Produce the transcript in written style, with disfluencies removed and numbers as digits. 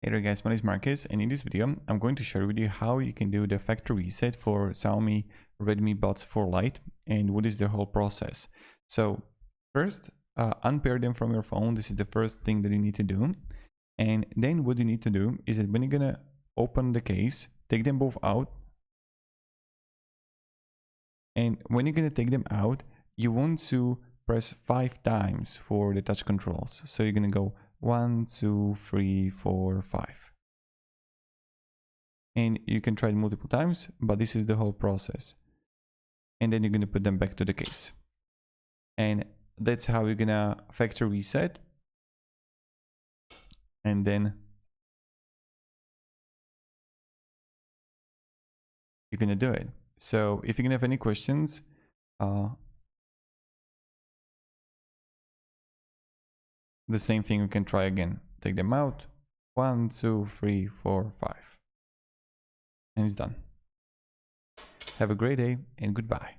Hey there guys, my name is Marcus, and in this video I'm going to share with you how you can do the factory reset for Xiaomi Redmi Buds 4 Lite and what is the whole process. So first, unpair them from your phone. This is the first thing that you need to do. And then what you need to do is that when you're gonna open the case, take them both out. And when you're gonna take them out, you want to press 5 times for the touch controls. So you're gonna go 1, 2, 3, 4, 5. And you can try it multiple times, but this is the whole process. And then you're gonna put them back to the case. And that's how you're gonna factory reset. And then you're gonna do it. So if you're gonna have any questions, the same thing you can try again. Take them out. 1, 2, 3, 4, 5. And it's done. Have a great day and goodbye.